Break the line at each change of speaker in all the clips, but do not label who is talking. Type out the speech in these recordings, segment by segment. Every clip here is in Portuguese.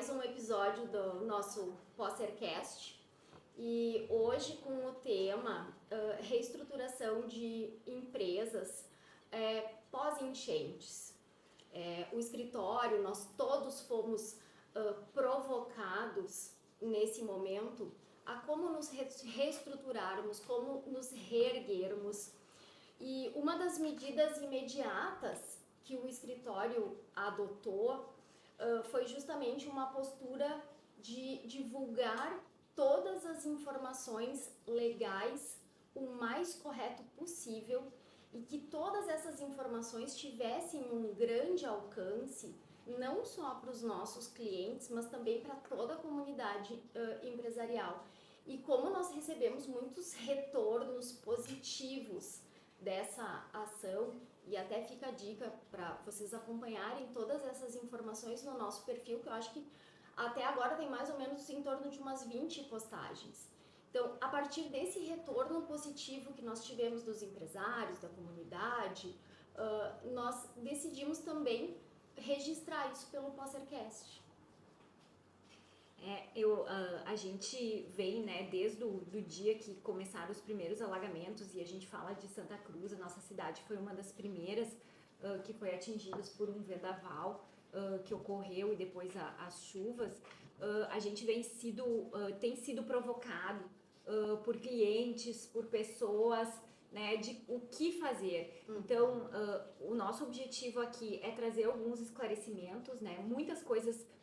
mais um episódio do nosso Possercast e hoje com o tema reestruturação de empresas pós-enchentes. O escritório, nós todos fomos provocados nesse momento a como nos reestruturarmos, como nos reerguermos. E uma das medidas imediatas que o escritório adotou foi justamente uma postura de divulgar todas as informações legais o mais correto possível e que todas essas informações tivessem um grande alcance, não só para os nossos clientes, mas também para toda a comunidade empresarial. E como nós recebemos muitos retornos positivos dessa ação, e até fica a dica para vocês acompanharem todas essas informações no nosso perfil, que eu acho que até agora tem mais ou menos em torno de umas 20 postagens. Então, a partir desse retorno positivo que nós tivemos dos empresários, da comunidade, nós decidimos também registrar isso pelo Possercast.
A gente vem, né, desde o dia que começaram os primeiros alagamentos, e a gente fala de Santa Cruz, a nossa cidade foi uma das primeiras que foi atingida por um vendaval que ocorreu e depois as chuvas. A gente tem sido provocado por clientes, por pessoas, né, de o que fazer. Então, o nosso objetivo aqui é trazer alguns esclarecimentos, né?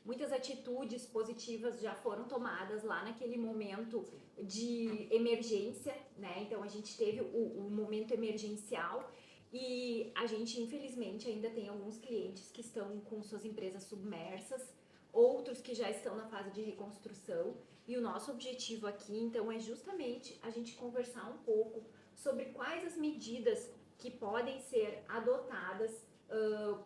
Muitas atitudes positivas já foram tomadas lá naquele momento de emergência, né? Então, a gente teve o momento emergencial e a gente, infelizmente, ainda tem alguns clientes que estão com suas empresas submersas, outros que já estão na fase de reconstrução. E o nosso objetivo aqui, então, é justamente a gente conversar um pouco sobre quais as medidas que podem ser adotadas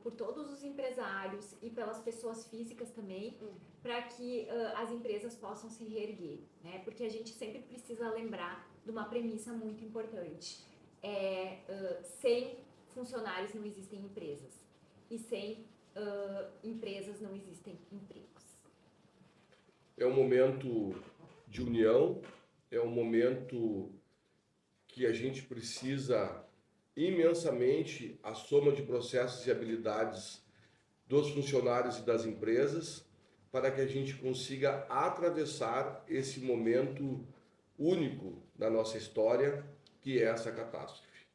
por todos os empresários e pelas pessoas físicas também, para que as empresas possam se reerguer, né? Porque a gente sempre precisa lembrar de uma premissa muito importante. Sem funcionários não existem empresas, e sem empresas não existem empregos.
É um momento de união, é um momento que a gente precisa imensamente a soma de processos e habilidades dos funcionários e das empresas para que a gente consiga atravessar esse momento único da nossa história, que é essa catástrofe.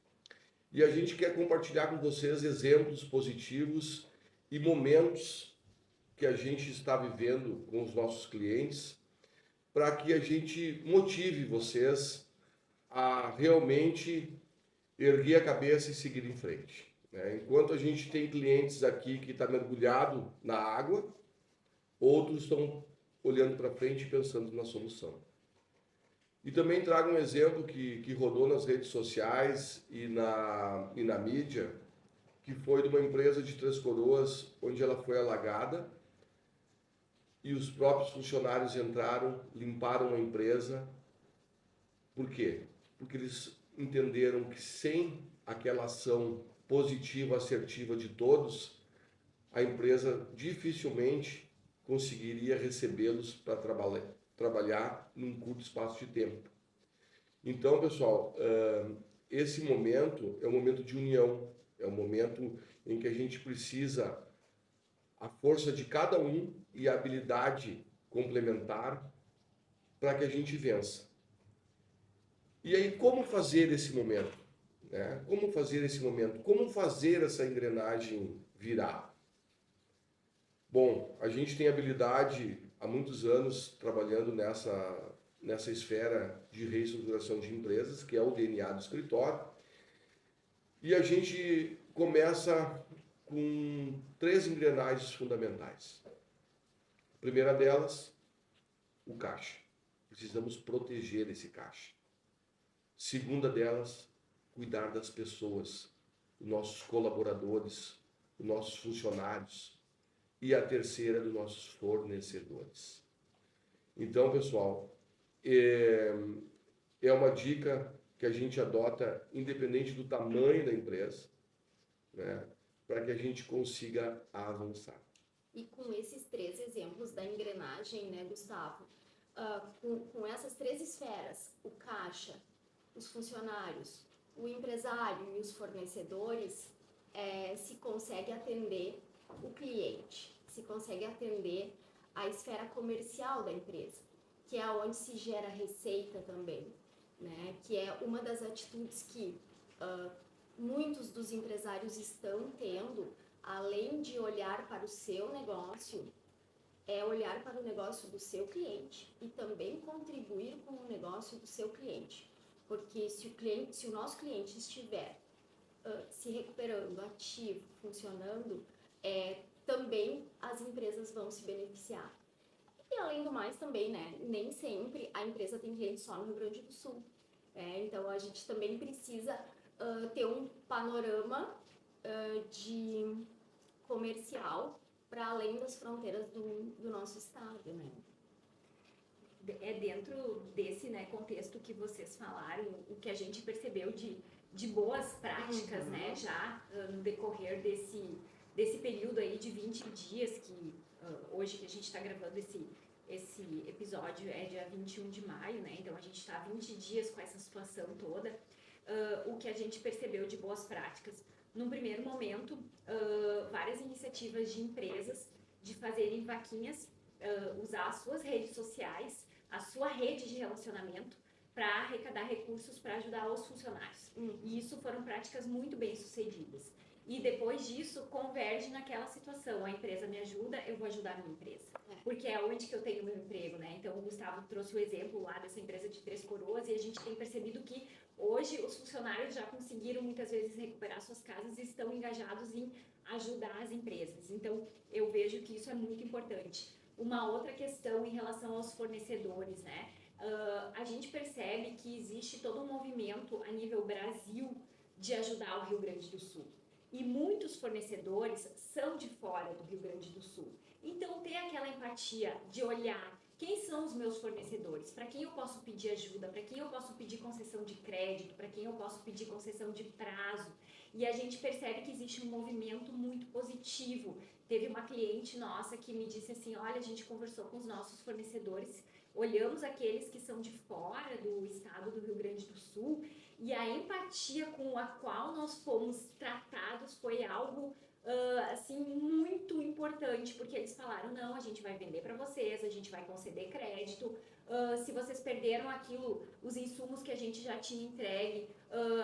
E a gente quer compartilhar com vocês exemplos positivos e momentos que a gente está vivendo com os nossos clientes, para que a gente motive vocês a realmente erguer a cabeça e seguir em frente. Enquanto a gente tem clientes aqui que estão mergulhados na água, outros estão olhando para frente e pensando na solução. E também trago um exemplo que rodou nas redes sociais e na mídia, que foi de uma empresa de Três Coroas, onde ela foi alagada, e os próprios funcionários entraram, limparam a empresa. Por quê? Porque eles entenderam que sem aquela ação positiva, assertiva de todos, a empresa dificilmente conseguiria recebê-los para trabalhar num curto espaço de tempo. Então, pessoal, esse momento é um momento de união, é um momento em que a gente precisa a força de cada um e a habilidade complementar para que a gente vença. E aí, como fazer esse momento? Como fazer esse momento? Como fazer essa engrenagem virar? Bom, a gente tem habilidade há muitos anos trabalhando nessa esfera de reestruturação de empresas, que é o DNA do escritório. E a gente começa com 3 engrenagens fundamentais. A primeira delas, o caixa. Precisamos proteger esse caixa. Segunda delas, cuidar das pessoas, dos nossos colaboradores, dos nossos funcionários. E a terceira, dos nossos fornecedores. Então, pessoal, é uma dica que a gente adota independente do tamanho da empresa, né, para que a gente consiga avançar.
E com esses 3 exemplos da engrenagem, né, Gustavo, com essas 3 esferas, o caixa, os funcionários, o empresário e os fornecedores, se consegue atender o cliente, se consegue atender a esfera comercial da empresa, que é onde se gera receita também, né? Que é uma das atitudes que muitos dos empresários estão tendo, além de olhar para o seu negócio, é olhar para o negócio do seu cliente e também contribuir com o negócio do seu cliente. Porque se o nosso cliente estiver se recuperando, ativo, funcionando, também as empresas vão se beneficiar. E além do mais também, né, nem sempre a empresa tem cliente só no Rio Grande do Sul. Então a gente também precisa ter um panorama de comercial para além das fronteiras do nosso estado, né?
É dentro desse, né, contexto que vocês falaram, o que a gente percebeu de boas práticas, né, já no decorrer desse período aí de 20 dias, que hoje que a gente está gravando esse episódio é dia 21 de maio, né, então a gente está 20 dias com essa situação toda, o que a gente percebeu de boas práticas. Num primeiro momento, várias iniciativas de empresas de fazerem vaquinhas, usar as suas redes sociais, a sua rede de relacionamento para arrecadar recursos para ajudar os funcionários. E isso foram práticas muito bem sucedidas. E depois disso, converge naquela situação, a empresa me ajuda, eu vou ajudar a minha empresa. Porque é onde que eu tenho meu emprego, né? Então, o Gustavo trouxe o exemplo lá dessa empresa de Três Coroas e a gente tem percebido que hoje os funcionários já conseguiram muitas vezes recuperar suas casas e estão engajados em ajudar as empresas. Então, eu vejo que isso é muito importante. Uma outra questão em relação aos fornecedores, né? A gente percebe que existe todo um movimento a nível Brasil de ajudar o Rio Grande do Sul. E muitos fornecedores são de fora do Rio Grande do Sul. Então, ter aquela empatia de olhar quem são os meus fornecedores, para quem eu posso pedir ajuda, para quem eu posso pedir concessão de crédito, para quem eu posso pedir concessão de prazo. E a gente percebe que existe um movimento muito positivo. Teve uma cliente nossa que me disse assim, olha, a gente conversou com os nossos fornecedores, olhamos aqueles que são de fora do estado do Rio Grande do Sul e a empatia com a qual nós fomos tratados foi algo assim muito importante, porque eles falaram, não, a gente vai vender para vocês, a gente vai conceder crédito, se vocês perderam aquilo, os insumos que a gente já tinha entregue,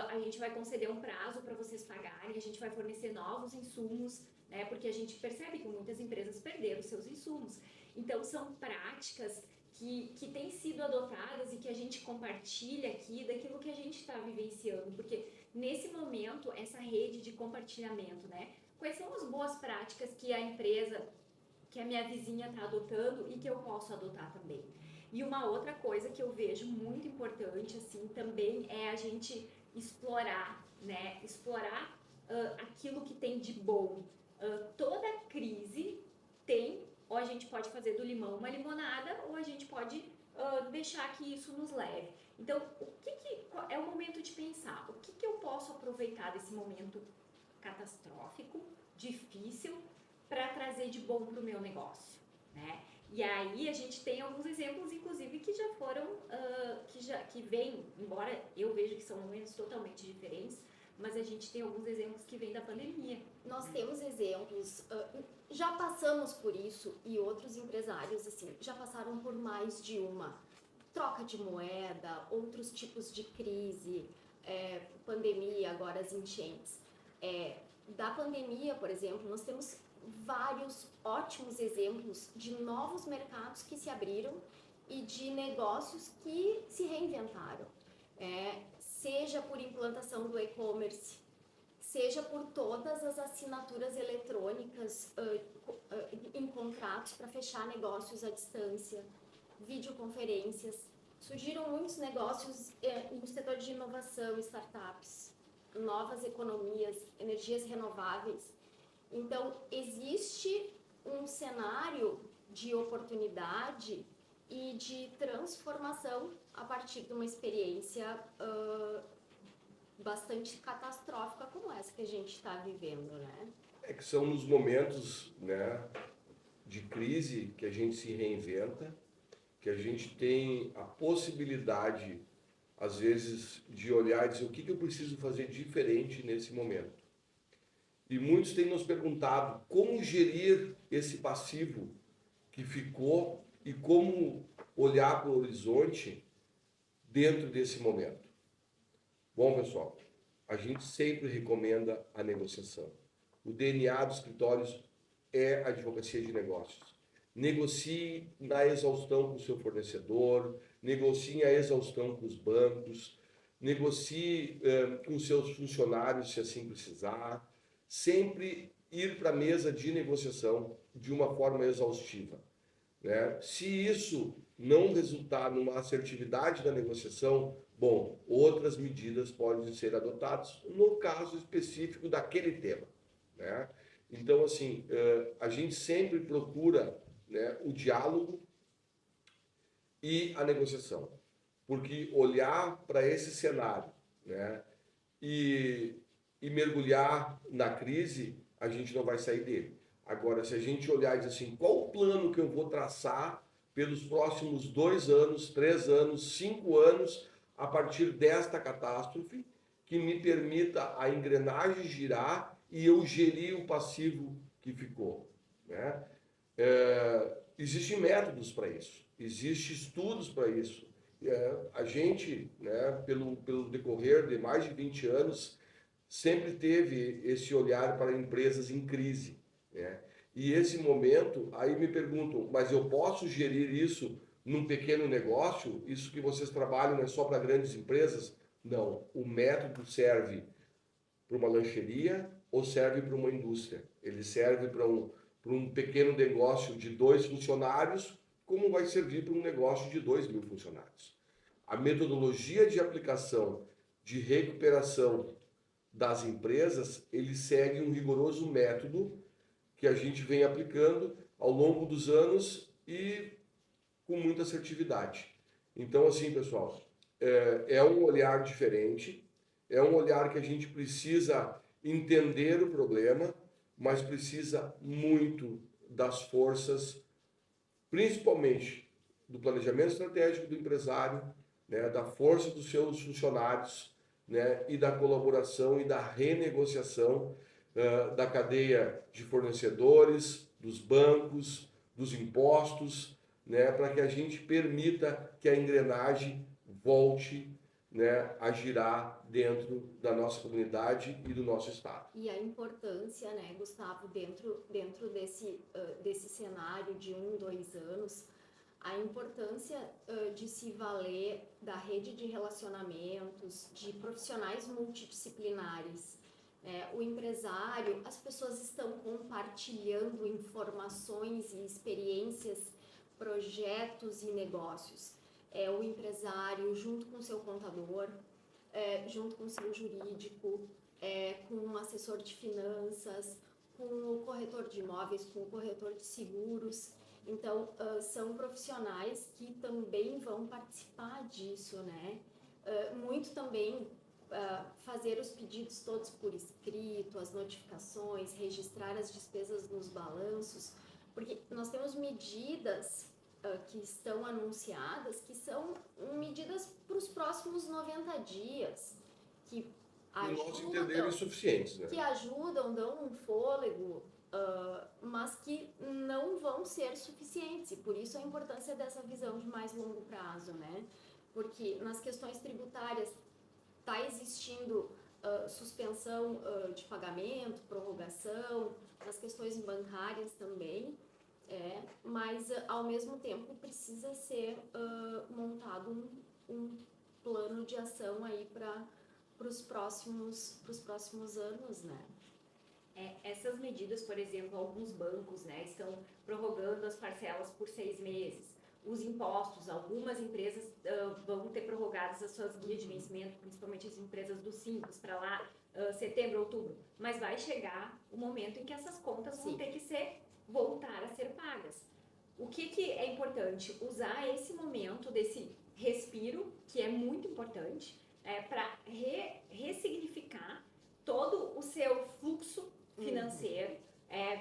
a gente vai conceder um prazo para vocês pagarem, a gente vai fornecer novos insumos, né, porque a gente percebe que muitas empresas perderam seus insumos. Então, são práticas que têm sido adotadas e que a gente compartilha aqui daquilo que a gente está vivenciando, porque nesse momento, essa rede de compartilhamento, né? Quais são as boas práticas que a empresa, que a minha vizinha está adotando e que eu posso adotar também? E uma outra coisa que eu vejo muito importante, assim, também é a gente explorar, né? Explorar aquilo que tem de bom. Toda crise tem, ou a gente pode fazer do limão uma limonada, ou a gente pode deixar que isso nos leve. Então, é o momento de pensar, o que eu posso aproveitar desse momento catastrófico, difícil, para trazer de bom para o meu negócio, né? E aí a gente tem alguns exemplos, inclusive, que já foram, que vêm, embora eu veja que são momentos totalmente diferentes, mas a gente tem alguns exemplos que vêm da pandemia.
Nós temos exemplos, já passamos por isso e outros empresários assim já passaram por mais de uma troca de moeda, outros tipos de crise, pandemia, agora as enchentes. Da pandemia, por exemplo, nós temos vários ótimos exemplos de novos mercados que se abriram e de negócios que se reinventaram. Seja por implantação do e-commerce, seja por todas as assinaturas eletrônicas em contratos para fechar negócios à distância, videoconferências. Surgiram muitos negócios no setor de inovação, startups, novas economias, energias renováveis. Então, existe um cenário de oportunidade e de transformação a partir de uma experiência bastante catastrófica como essa que a gente está vivendo, né?
É que são nos momentos, né, de crise que a gente se reinventa, que a gente tem a possibilidade, às vezes, de olhar e dizer o que eu preciso fazer diferente nesse momento. E muitos têm nos perguntado como gerir esse passivo que ficou e como olhar para o horizonte dentro desse momento. Bom, pessoal, a gente sempre recomenda a negociação. O DNA dos escritórios é a advocacia de negócios. Negocie na exaustão com o seu fornecedor, negocie a exaustão com os bancos, negocie com seus funcionários, se assim precisar. Sempre ir para a mesa de negociação de uma forma exaustiva, né? Se isso não resultar numa assertividade da negociação, bom, outras medidas podem ser adotadas no caso específico daquele tema, né? Então, assim, a gente sempre procura, né, o diálogo e a negociação, porque olhar para esse cenário, né, e mergulhar na crise, a gente não vai sair dele. Agora, se a gente olhar e dizer assim, qual o plano que eu vou traçar pelos próximos 2 anos, 3 anos, 5 anos, a partir desta catástrofe, que me permita a engrenagem girar e eu gerir o passivo que ficou, né? Existem métodos para isso, existem estudos para isso. A gente, né, pelo decorrer de mais de 20 anos, sempre teve esse olhar para empresas em crise, né? E esse momento, aí me perguntam, mas eu posso gerir isso num pequeno negócio? Isso que vocês trabalham é só para grandes empresas? Não, o método serve para uma lancheria ou serve para uma indústria. Ele serve para um pequeno negócio de 2 funcionários, como vai servir para um negócio de 2.000 funcionários. A metodologia de aplicação de recuperação das empresas, ele segue um rigoroso método que a gente vem aplicando ao longo dos anos e com muita assertividade. Então, assim, pessoal, é um olhar diferente, é um olhar que a gente precisa entender o problema, mas precisa muito das forças, principalmente do planejamento estratégico do empresário, né, da força dos seus funcionários, né, e da colaboração e da renegociação da cadeia de fornecedores, dos bancos, dos impostos, né, para que a gente permita que a engrenagem volte, né, a girar dentro da nossa comunidade e do nosso estado.
E a importância, né, Gustavo, dentro desse cenário de 1, 2 anos, a importância de se valer da rede de relacionamentos, de profissionais multidisciplinares. O empresário, as pessoas estão compartilhando informações e experiências, projetos e negócios. O empresário, junto com o seu contador, junto com o seu jurídico, com um assessor de finanças, com o corretor de imóveis, com o corretor de seguros. Então, são profissionais que também vão participar disso, né? Muito também fazer os pedidos todos por escrito, as notificações, registrar as despesas nos balanços, porque nós temos medidas que estão anunciadas, que são medidas para os próximos 90 dias, que
nosso entender, insuficientes, né?
Que ajudam, dão um fôlego, mas que não vão ser suficientes, e por isso a importância dessa visão de mais longo prazo, né? Porque nas questões tributárias está existindo suspensão de pagamento, prorrogação, nas questões bancárias também, mas ao mesmo tempo precisa ser montado um plano de ação aí para os próximos anos, né?
Essas medidas, por exemplo, alguns bancos, né, estão prorrogando as parcelas por 6 meses. Os impostos, algumas empresas vão ter prorrogadas as suas guias de vencimento, principalmente as empresas do Simples, para lá setembro, outubro. Mas vai chegar o momento em que essas contas vão ter que voltar a ser pagas. O que é importante? Usar esse momento desse respiro, que é muito importante, para ressignificar todo o seu fluxo financeiro,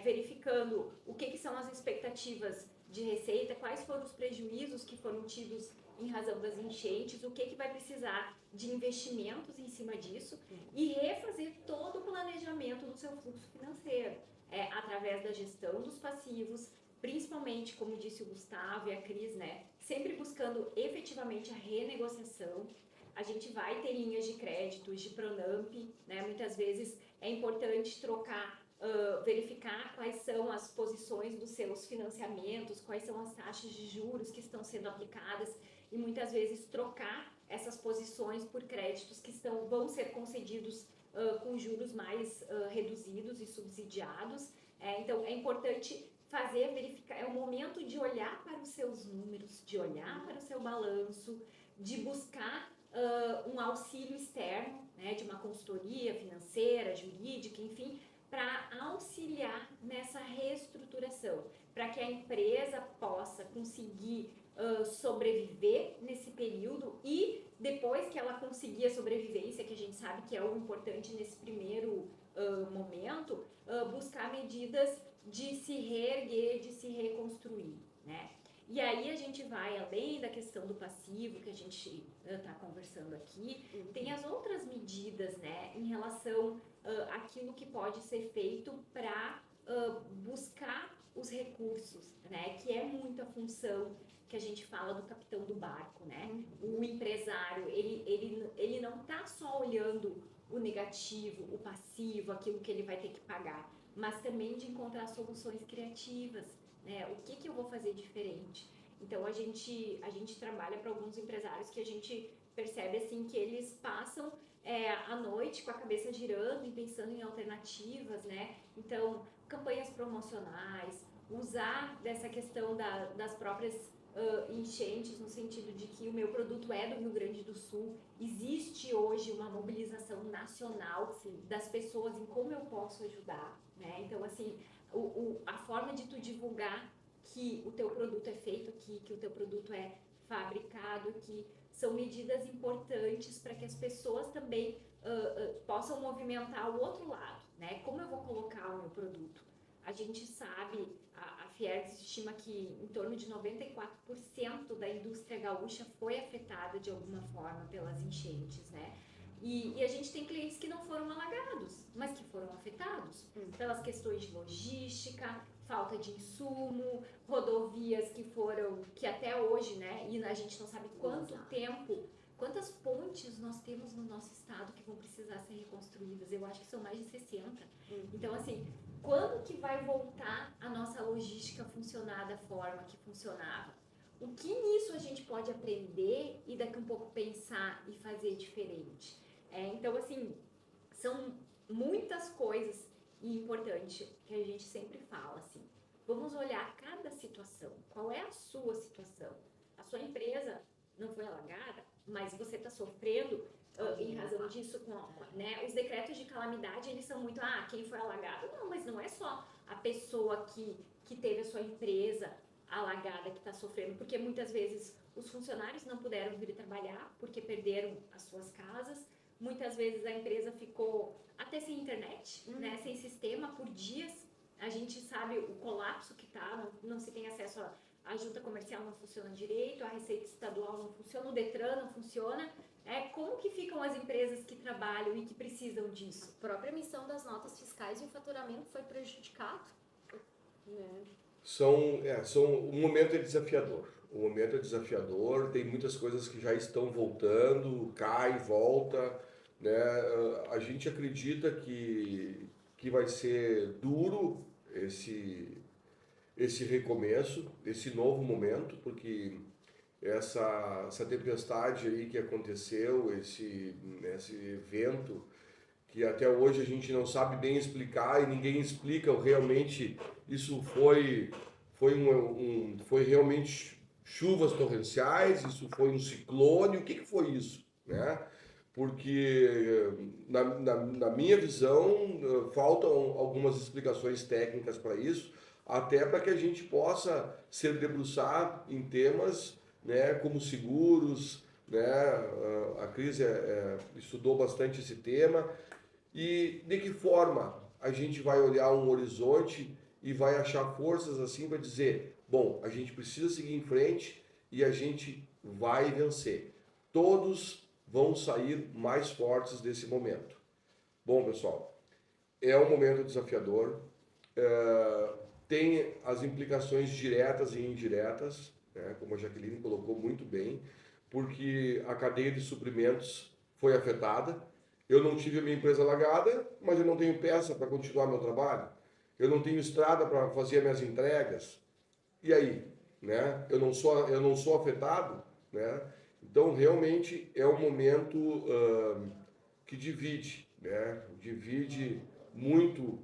verificando o que são as expectativas de receita, quais foram os prejuízos que foram tidos em razão das enchentes, o que vai precisar de investimentos em cima disso e refazer todo o planejamento do seu fluxo financeiro, através da gestão dos passivos, principalmente, como disse o Gustavo e a Cris, né, sempre buscando efetivamente a renegociação. A gente vai ter linhas de créditos, de Pronamp, né, muitas vezes é importante trocar, verificar quais são as posições dos seus financiamentos, quais são as taxas de juros que estão sendo aplicadas e muitas vezes trocar essas posições por créditos que vão ser concedidos com juros mais reduzidos e subsidiados. Então é importante verificar, é o momento de olhar para os seus números, de olhar para o seu balanço, de buscar um auxílio externo, né, de uma consultoria financeira, jurídica, enfim, para auxiliar nessa reestruturação, para que a empresa possa conseguir sobreviver nesse período e depois que ela conseguir a sobrevivência, que a gente sabe que é o importante nesse primeiro momento, buscar medidas de se reerguer, de se reconstruir, né? E aí a gente vai, além da questão do passivo que a gente está conversando aqui, tem as outras medidas, né, em relação àquilo que pode ser feito para buscar os recursos, né, que é muito a função que a gente fala do capitão do barco, né? O empresário, ele não está só olhando o negativo, o passivo, aquilo que ele vai ter que pagar, mas também de encontrar soluções criativas, né? O que eu vou fazer diferente? Então a gente trabalha para alguns empresários que a gente percebe assim que eles passam à noite com a cabeça girando e pensando em alternativas, né? Então campanhas promocionais, usar dessa questão das próprias enchentes, no sentido de que o meu produto é do Rio Grande do Sul. Existe hoje uma mobilização nacional das pessoas em como eu posso ajudar, né? Então, assim, a forma de tu divulgar que o teu produto é feito aqui, que o teu produto é fabricado aqui, são medidas importantes para que as pessoas também possam movimentar o outro lado, né? Como eu vou colocar o meu produto? A gente sabe, a Fiergs estima que em torno de 94% da indústria gaúcha foi afetada de alguma forma pelas enchentes, né? E a gente tem clientes que não foram alagados, mas que foram afetados pelas questões de logística, falta de insumo, rodovias que até hoje, né? E a gente não sabe quanto tempo, quantas pontes nós temos no nosso estado que vão precisar ser reconstruídas. Eu acho que são mais de 60. Então, assim, quando que vai voltar a nossa logística a funcionar da forma que funcionava? O que nisso a gente pode aprender e daqui um pouco pensar e fazer diferente? Então, assim, são muitas coisas importantes que a gente sempre fala, assim. Vamos olhar cada situação. Qual é a sua situação? A sua empresa não foi alagada, mas você está sofrendo em razão disso, né? Os decretos de calamidade, eles são muito, quem foi alagado? Não, mas não é só a pessoa que teve a sua empresa alagada que está sofrendo, porque muitas vezes os funcionários não puderam vir trabalhar porque perderam as suas casas, muitas vezes a empresa ficou até sem internet, né? Sem sistema por dias. A gente sabe o colapso que está, não se tem acesso a junta comercial não funciona direito, a receita estadual não funciona, o Detran não funciona. Como que ficam as empresas que trabalham e que precisam disso?
A própria emissão das notas fiscais e o faturamento foi prejudicado.
O momento é desafiador. O momento é desafiador, tem muitas coisas que já estão voltando, cai, volta, né? A gente acredita que vai ser duro esse recomeço, esse novo momento, porque essa tempestade aí que aconteceu, esse evento que até hoje a gente não sabe bem explicar e ninguém explica realmente, isso foi realmente chuvas torrenciais, isso foi um ciclone, o que foi isso, né? Porque na minha visão faltam algumas explicações técnicas para isso, até para que a gente possa se debruçar em temas, né, como seguros, né? A Cris estudou bastante esse tema, e de que forma a gente vai olhar um horizonte e vai achar forças assim para dizer, bom, a gente precisa seguir em frente e a gente vai vencer. Todos vão sair mais fortes desse momento. Bom, pessoal, é um momento desafiador, tem as implicações diretas e indiretas, né, como a Jaqueline colocou muito bem, porque a cadeia de suprimentos foi afetada. Eu não tive a minha empresa alagada, mas eu não tenho peça para continuar meu trabalho. Eu não tenho estrada para fazer minhas entregas. E aí, né? Eu não sou afetado, né? Então, realmente é um momento que divide, né? Divide muito.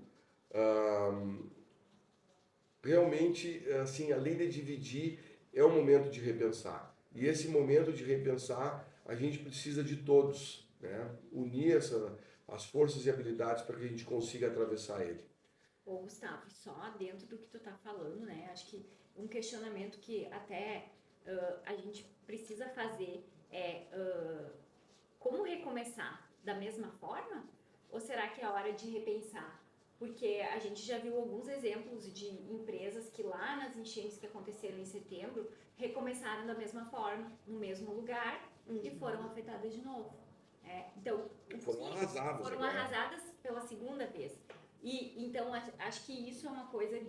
Realmente, assim, além de dividir, é um momento de repensar. E esse momento de repensar, a gente precisa de todos, né? Unir as forças e habilidades para que a gente consiga atravessar ele.
Ô, Gustavo, só dentro do que tu tá falando, né? Acho que um questionamento que até a gente precisa fazer é como recomeçar? Da mesma forma? Ou será que é hora de repensar? Porque a gente já viu alguns exemplos de empresas que lá nas enchentes que aconteceram em setembro recomeçaram da mesma forma, no mesmo lugar e foram afetadas de novo. Então, foram arrasadas pela segunda vez. E então acho que isso é uma coisa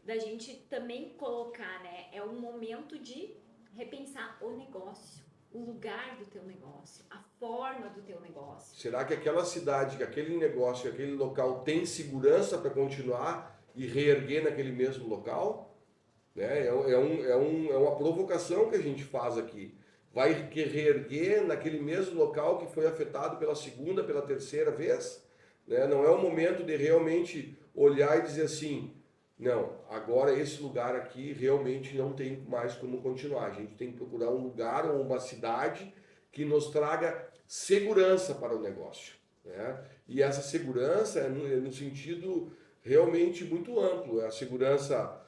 da gente também colocar, né? É um momento de repensar o negócio, o lugar do teu negócio, a forma do teu negócio.
Será que aquela cidade, que aquele negócio, aquele local tem segurança para continuar e reerguer naquele mesmo local? Né? É uma provocação que a gente faz aqui. Vai reerguer naquele mesmo local que foi afetado pela segunda, pela terceira vez? Né? Não é o momento de realmente olhar e dizer assim, não, agora esse lugar aqui realmente não tem mais como continuar. A gente tem que procurar um lugar ou uma cidade que nos traga segurança para o negócio. Né? E essa segurança é no sentido realmente muito amplo. É a segurança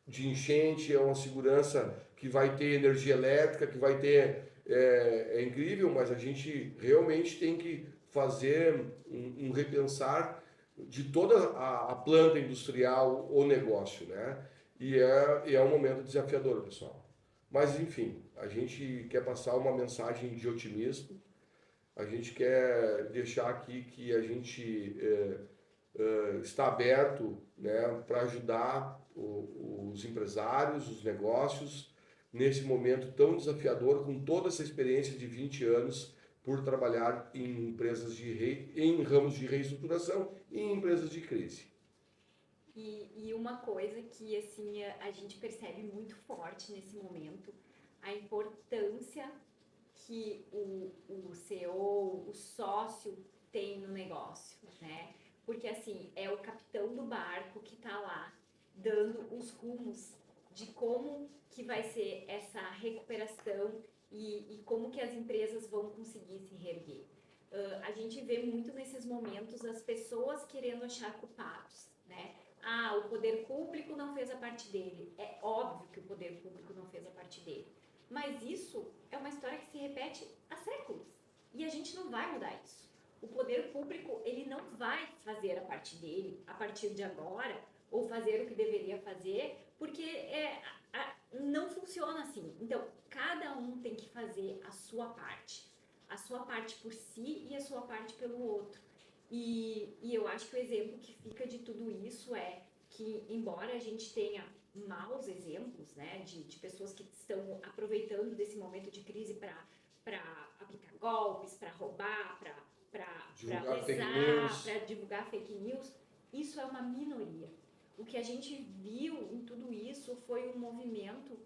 de enchente, é uma segurança que vai ter energia elétrica, que vai ter... É incrível, mas a gente realmente tem que fazer um repensar de toda a planta industrial ou negócio, né? E é um momento desafiador, pessoal. Mas, enfim, a gente quer passar uma mensagem de otimismo, a gente quer deixar aqui que a gente está aberto, né, para ajudar os empresários, os negócios, nesse momento tão desafiador, com toda essa experiência de 20 anos por trabalhar em empresas em ramos de reestruturação e em empresas de crise.
E uma coisa que assim a gente percebe muito forte nesse momento, a importância que o CEO, o sócio tem no negócio, né? Porque assim, é o capitão do barco que está lá dando os rumos de como que vai ser essa recuperação e como que as empresas vão conseguir se reerguer. A gente vê muito nesses momentos as pessoas querendo achar culpados, né? Ah, o poder público não fez a parte dele. É óbvio que o poder público não fez a parte dele. Mas isso é uma história que se repete há séculos. E a gente não vai mudar isso. O poder público, ele não vai fazer a parte dele a partir de agora, ou fazer o que deveria fazer, porque não funciona assim. Então, cada um tem que fazer a sua parte. A sua parte por si e a sua parte pelo outro. E eu acho que o exemplo que fica de tudo isso é que, embora a gente tenha maus exemplos, né, de pessoas que estão aproveitando desse momento de crise para aplicar golpes, para roubar, para lesar, para divulgar fake news, isso é uma minoria. O que a gente viu em tudo isso foi um movimento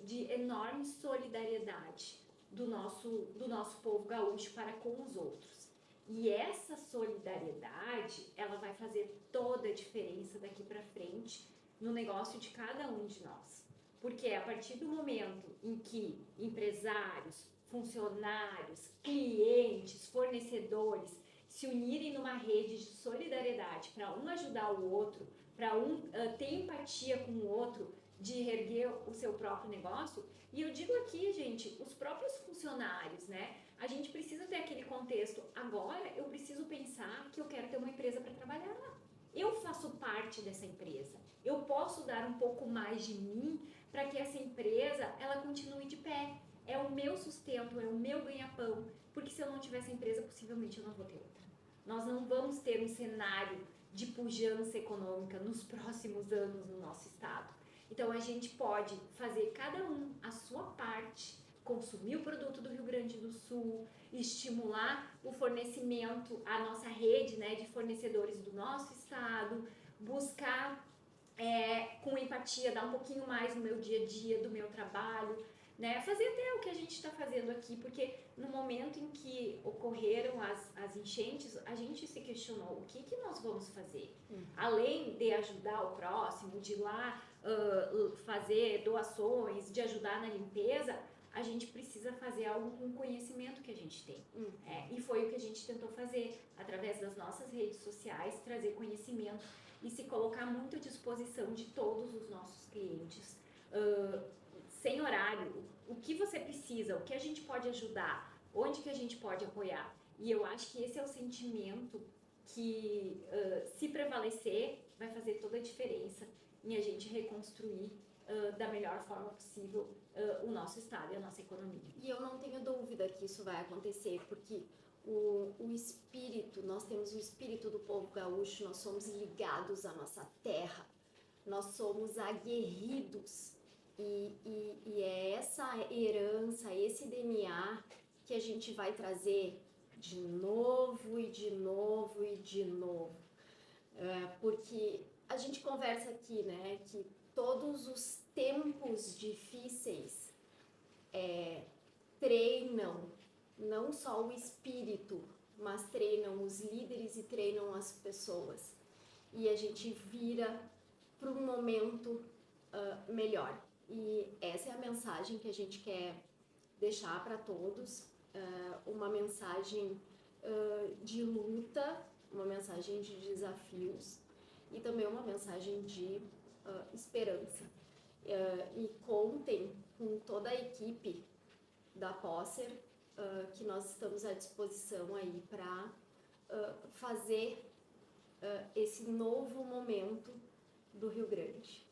de enorme solidariedade do nosso povo gaúcho para com os outros. E essa solidariedade, ela vai fazer toda a diferença daqui para frente no negócio de cada um de nós. Porque a partir do momento em que empresários, funcionários, clientes, fornecedores se unirem numa rede de solidariedade para um ajudar o outro, para um ter empatia com o outro, de reerguer o seu próprio negócio. E eu digo aqui, gente, os próprios funcionários, né? A gente precisa ter aquele contexto. Agora eu preciso pensar que eu quero ter uma empresa para trabalhar. eu faço parte dessa empresa. Eu posso dar um pouco mais de mim para que essa empresa ela continue de pé. É o meu sustento, é o meu ganha-pão. Porque se eu não tiver essa empresa, possivelmente eu não vou ter outra. Nós não vamos ter um cenário de pujança econômica nos próximos anos no nosso estado. Então a gente pode fazer cada um a sua parte, consumir o produto do Rio Grande do Sul, estimular o fornecimento, a nossa rede, né, de fornecedores do nosso estado, buscar com empatia, dar um pouquinho mais no meu dia a dia, do meu trabalho, né, fazer até o que a gente está fazendo aqui, porque no momento em que ocorreram as enchentes, a gente se questionou o que nós vamos fazer. Além de ajudar o próximo, de ir lá fazer doações, de ajudar na limpeza, a gente precisa fazer algo com o conhecimento que a gente tem. E foi o que a gente tentou fazer, através das nossas redes sociais, trazer conhecimento e se colocar muito à disposição de todos os nossos clientes. Sem horário, o que você precisa, o que a gente pode ajudar, onde que a gente pode apoiar. E eu acho que esse é o sentimento que, se prevalecer, vai fazer toda a diferença em a gente reconstruir da melhor forma possível o nosso estado e a nossa economia.
E eu não tenho dúvida que isso vai acontecer, porque o espírito, nós temos o espírito do povo gaúcho, nós somos ligados à nossa terra, nós somos aguerridos. E é essa herança, esse DNA que a gente vai trazer de novo e de novo e de novo. Porque a gente conversa aqui, né, que todos os tempos difíceis treinam não só o espírito, mas treinam os líderes e treinam as pessoas. E a gente vira para um momento melhor. E essa é a mensagem que a gente quer deixar para todos, uma mensagem de luta, uma mensagem de desafios e também uma mensagem de esperança. E contem com toda a equipe da Posser, que nós estamos à disposição aí para fazer esse novo momento do Rio Grande.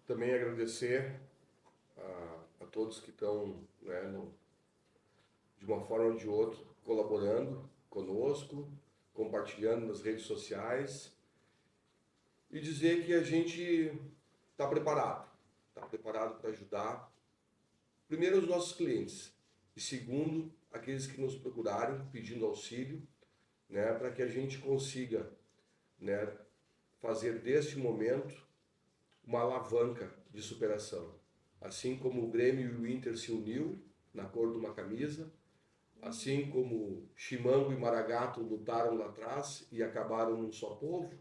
Também agradecer a todos que estão, né, de uma forma ou de outra, colaborando conosco, compartilhando nas redes sociais e dizer que a gente está preparado para ajudar, primeiro, os nossos clientes e, segundo, aqueles que nos procurarem pedindo auxílio, né, para que a gente consiga, né, fazer deste momento uma alavanca de superação. Assim como o Grêmio e o Inter se uniu na cor de uma camisa, assim como Chimango e Maragato lutaram lá atrás e acabaram num só povo,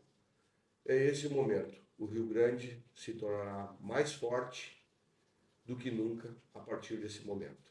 é esse o momento. O Rio Grande se tornará mais forte do que nunca a partir desse momento.